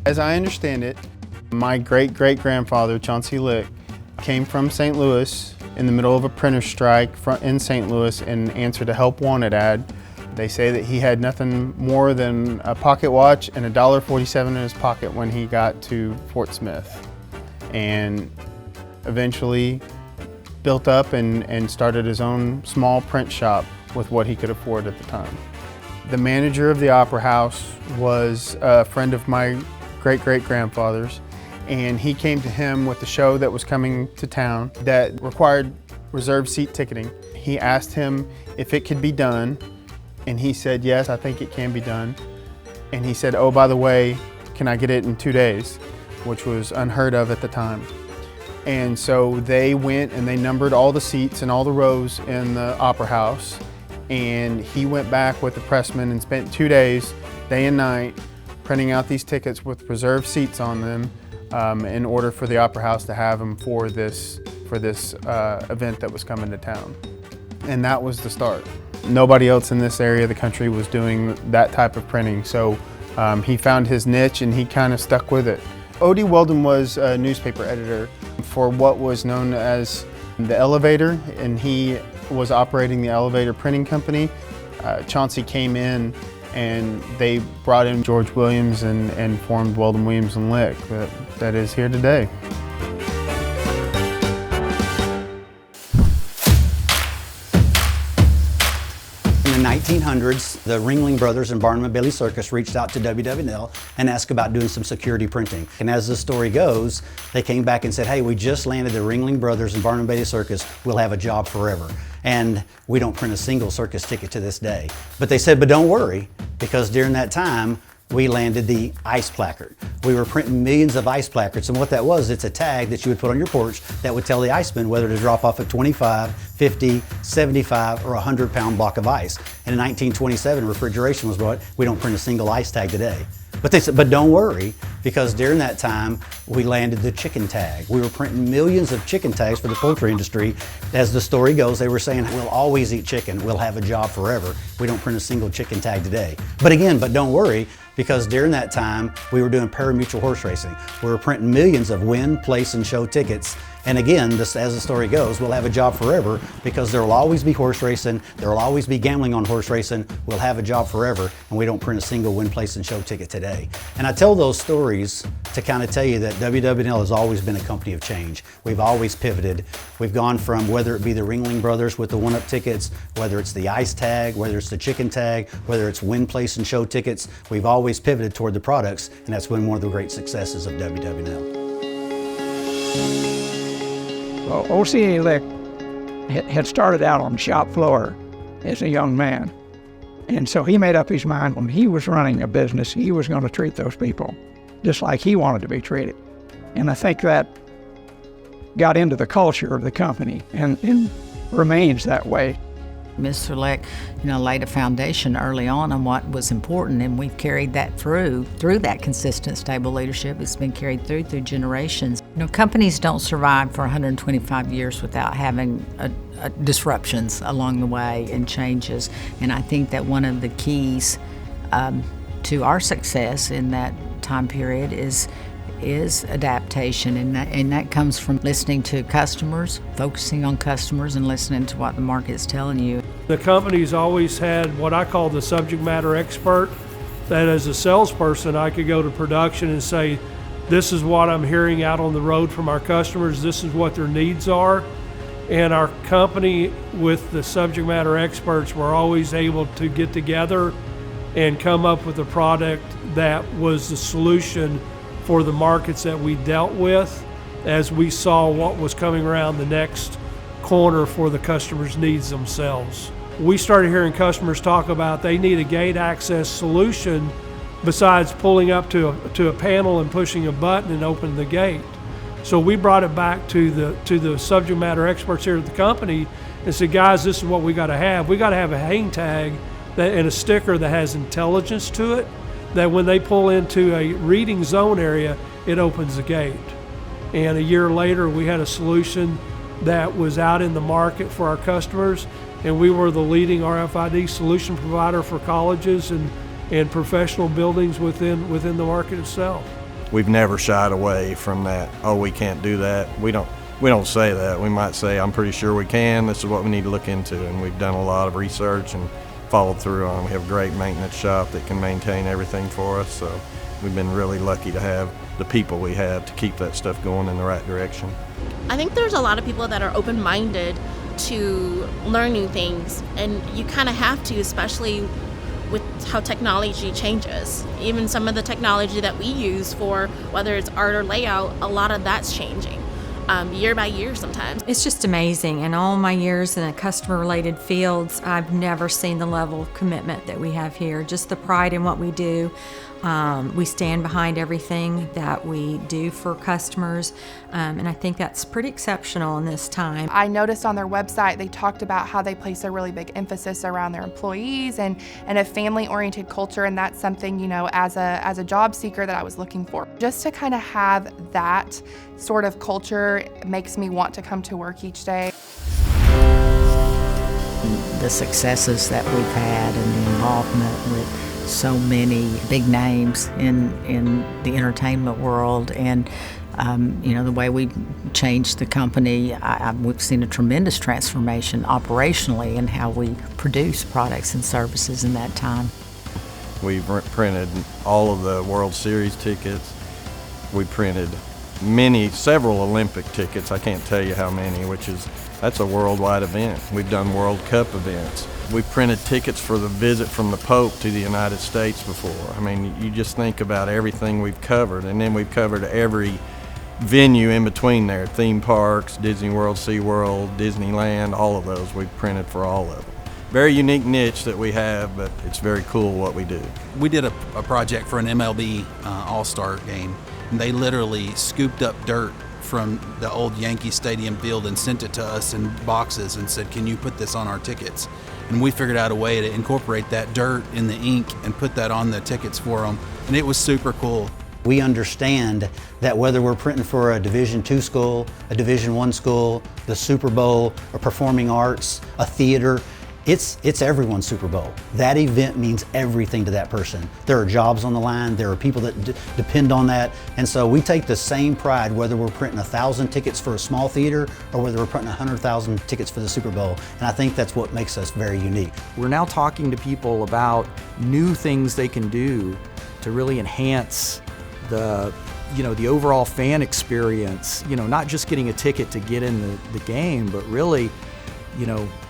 As I understand it, my great-great-grandfather, Chauncey Lick, came from St. Louis in the middle of a printer strike in St. Louis and answered a help wanted ad. They say that he had nothing more than a pocket watch and $1.47 in his pocket when he got to Fort Smith, and eventually built up and started his own small print shop with what he could afford at the time. The manager of the Opera House was a friend of my great-great-grandfather's, and he came to him with a show that was coming to town that required reserved seat ticketing. He asked him if it could be done, and he said, yes, I think it can be done. And he said, oh, by the way, can I get it in 2 days? Which was unheard of at the time. And so they went and they numbered all the seats and all the rows in the Opera House. And he went back with the pressman and spent 2 days, day and night, printing out these tickets with reserved seats on them in order for the Opera House to have them for this event that was coming to town. And that was the start. Nobody else in this area of the country was doing that type of printing, so he found his niche and he kind of stuck with it. O.D. Weldon was a newspaper editor for what was known as the Elevator, and he was operating the Elevator printing company. Chauncey came in and they brought in George Williams and formed Weldon, Williams & Lick that is here today. In the 1900s, the Ringling Brothers and Barnum and Bailey Circus reached out to WW&L and asked about doing some security printing. And as the story goes, they came back and said, hey, we just landed the Ringling Brothers and Barnum and Bailey Circus. We'll have a job forever. And we don't print a single circus ticket to this day. But they said, but don't worry, because during that time, we landed the ice placard. We were printing millions of ice placards, and what that was, it's a tag that you would put on your porch that would tell the iceman whether to drop off a 25, 50, 75, or 100-pound block of ice. And in 1927, refrigeration was brought. We don't print a single ice tag today. But they said, but don't worry, because during that time, we landed the chicken tag. We were printing millions of chicken tags for the poultry industry. As the story goes, they were saying, we'll always eat chicken, we'll have a job forever. We don't print a single chicken tag today. But again, but don't worry, because during that time, we were doing pari-mutuel horse racing. We were printing millions of win, place, and show tickets. And again, as the story goes, we'll have a job forever because there will always be horse racing, there will always be gambling on horse racing, we'll have a job forever, and we don't print a single win, place, and show ticket today. And I tell those stories to kind of tell you that WW&L has always been a company of change. We've always pivoted. We've gone from whether it be the Ringling Brothers with the one-up tickets, whether it's the ice tag, whether it's the chicken tag, whether it's win, place, and show tickets, we've always pivoted toward the products, and that's been one of the great successes of WW&L. Well, O.C.A. Lick had started out on the shop floor as a young man. And so he made up his mind when he was running a business, he was going to treat those people just like he wanted to be treated. And I think that got into the culture of the company and remains that way. Mr. Lick, laid a foundation early on what was important, and we've carried that through that consistent, stable leadership. It's been carried through generations. Companies don't survive for 125 years without having disruptions along the way and changes. And I think that one of the keys to our success in that time period is adaptation, and that comes from listening to customers, focusing on customers, and listening to what the market is telling you. The company's always had what I call the subject matter expert, that as a salesperson I could go to production and say, this is what I'm hearing out on the road from our customers, this is what their needs are. And our company with the subject matter experts were always able to get together and come up with a product that was the solution for the markets that we dealt with as we saw what was coming around the next corner for the customers' needs themselves. We started hearing customers talk about they need a gate access solution besides pulling up to a panel and pushing a button and opening the gate. So we brought it back to the subject matter experts here at the company and said, guys, this is what we got to have. We got to have a hang tag and a sticker that has intelligence to it, that when they pull into a reading zone area, it opens the gate. And a year later, we had a solution that was out in the market for our customers, and we were the leading RFID solution provider for colleges and professional buildings within the market itself. we've never shied away from that. Oh, we can't do that. We don't say that. We might say, I'm pretty sure we can. This is what we need to look into. And we've done a lot of research and followed through on. We have a great maintenance shop that can maintain everything for us. So we've been really lucky to have the people we have to keep that stuff going in the right direction. I think there's a lot of people that are open-minded to learn new things, and you kind of have to, especially with how technology changes. Even some of the technology that we use for whether it's art or layout, a lot of that's changing year by year sometimes. It's just amazing. In all my years in the customer-related fields, I've never seen the level of commitment that we have here. Just the pride in what we do. We stand behind everything that we do for customers, and I think that's pretty exceptional in this time. I noticed on their website they talked about how they place a really big emphasis around their employees and a family-oriented culture, and that's something, you know, as a job seeker that I was looking for. Just to kind of have that sort of culture makes me want to come to work each day. The successes that we've had and the involvement with so many big names in the entertainment world, and you know, the way we changed the company, we've seen a tremendous transformation operationally in how we produce products and services in that time. We've printed all of the World Series tickets. We printed several Olympic tickets. I can't tell you how many, that's a worldwide event. We've done World Cup events. We've printed tickets for the visit from the Pope to the United States before. I mean, you just think about everything we've covered, and then we've covered every venue in between there, theme parks, Disney World, SeaWorld, Disneyland, all of those. We've printed for all of them. Very unique niche that we have, but it's very cool what we do. We did a project for an MLB All-Star game, and they literally scooped up dirt from the old Yankee Stadium field and sent it to us in boxes and said, can you put this on our tickets? And we figured out a way to incorporate that dirt in the ink and put that on the tickets for them, and it was super cool. We understand that whether we're printing for a Division II school, a Division I school, the Super Bowl, or performing arts, a theater, it's everyone's Super Bowl. That event means everything to that person. There are jobs on the line, there are people that depend on that, and so we take the same pride whether we're printing 1,000 tickets for a small theater or whether we're printing 100,000 tickets for the Super Bowl, and I think that's what makes us very unique. We're now talking to people about new things they can do to really enhance the overall fan experience, not just getting a ticket to get in the game, but really,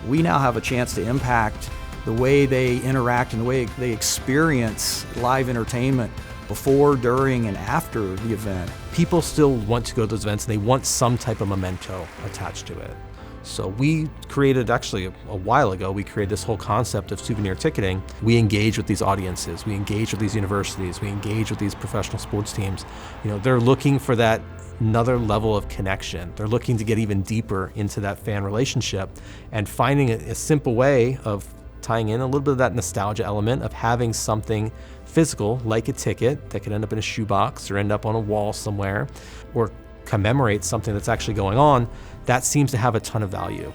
we now have a chance to impact the way they interact and the way they experience live entertainment before, during, and after the event. People still want to go to those events, and they want some type of memento attached to it. So we created, actually a while ago, we created this whole concept of souvenir ticketing. We engage with these audiences, we engage with these universities, we engage with these professional sports teams. They're looking for that another level of connection. They're looking to get even deeper into that fan relationship, and finding a simple way of tying in a little bit of that nostalgia element of having something physical like a ticket that could end up in a shoebox or end up on a wall somewhere or commemorate something that's actually going on. That seems to have a ton of value.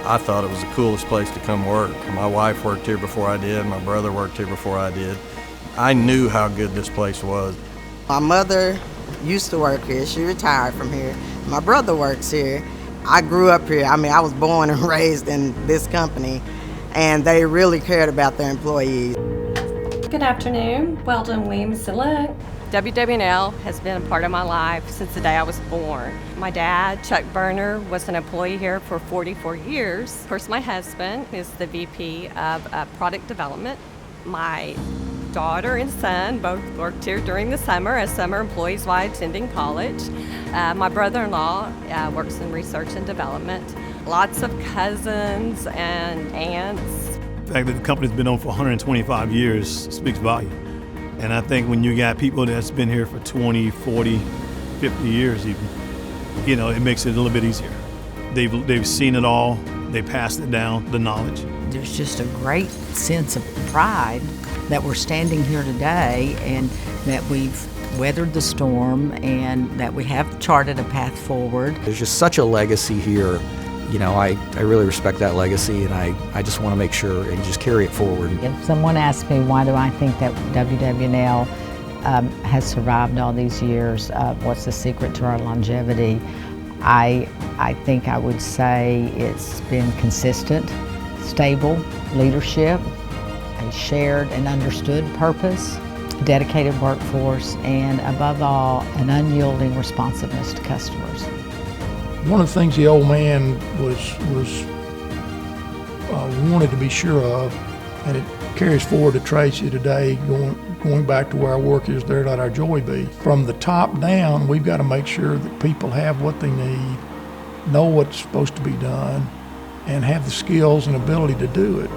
I thought it was the coolest place to come work. My wife worked here before I did, my brother worked here before I did. I knew how good this place was. My mother used to work here. She retired from here. My brother works here. I grew up here. I was born and raised in this company, and they really cared about their employees. Good afternoon. Weldon Williams Select. WW&L has been a part of my life since the day I was born. My dad, Chuck Berner, was an employee here for 44 years. Of course, my husband is the VP of Product Development. My daughter and son both worked here during the summer as summer employees while attending college. My brother-in-law works in research and development. Lots of cousins and aunts. The fact that the company's been on for 125 years speaks volume. And I think when you got people that's been here for 20, 40, 50 years even, it makes it a little bit easier. They've seen it all, they passed it down, the knowledge. There's just a great sense of pride that we're standing here today and that we've weathered the storm and that we have charted a path forward. There's just such a legacy here you know, I really respect that legacy, and I just want to make sure and just carry it forward. If someone asks me why do I think that WW&L has survived all these years, what's the secret to our longevity, I think I would say it's been consistent, stable leadership, a shared and understood purpose, a dedicated workforce, and above all, an unyielding responsiveness to customers. One of the things the old man wanted to be sure of, and it carries forward to Tracy today, going back to where our work is there, let our joy be. From the top down, we've got to make sure that people have what they need, know what's supposed to be done, and have the skills and ability to do it.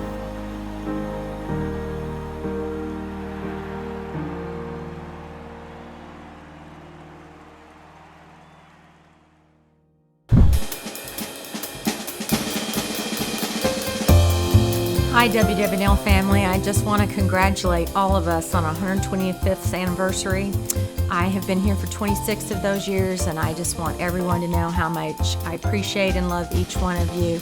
Hi WW&L family, I just want to congratulate all of us on our 125th anniversary. I have been here for 26 of those years, and I just want everyone to know how much I appreciate and love each one of you,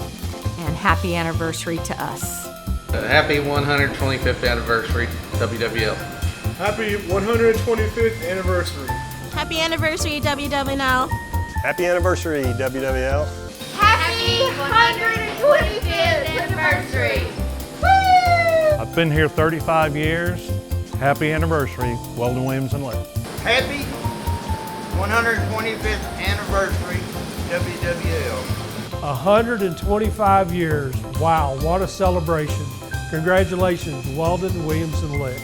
and happy anniversary to us. Happy 125th anniversary, WW&L. Happy 125th anniversary. Happy anniversary, WW&L. Happy anniversary, WW&L. Happy 125th anniversary. I've been here 35 years. Happy anniversary, Weldon, Williams & Lick. Happy 125th anniversary, WW&L. 125 years. Wow, what a celebration. Congratulations, Weldon, Williams & Lick.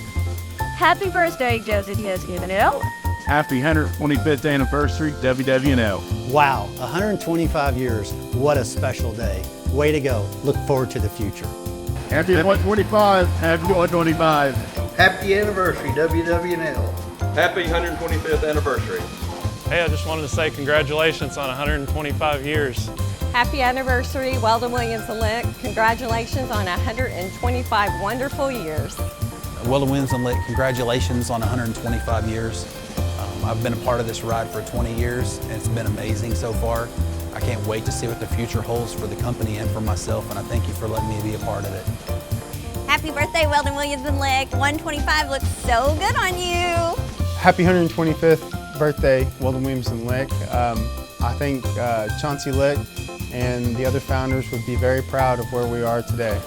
Happy birthday, WW&L. Happy 125th anniversary, WW&L. Wow, 125 years. What a special day. Way to go. Look forward to the future. Happy 125. Happy 125. Happy anniversary, WW&L. Happy 125th anniversary. Hey, I just wanted to say congratulations on 125 years. Happy anniversary, Weldon, Williams & Lick. Congratulations on 125 wonderful years. Weldon, Williams & Lick, congratulations on 125 years. I've been a part of this ride for 20 years, and it's been amazing so far. I can't wait to see what the future holds for the company and for myself, and I thank you for letting me be a part of it. Happy birthday, Weldon, Williams & Lick. 125 looks so good on you. Happy 125th birthday, Weldon, Williams & Lick. I think Chauncey Lick and the other founders would be very proud of where we are today.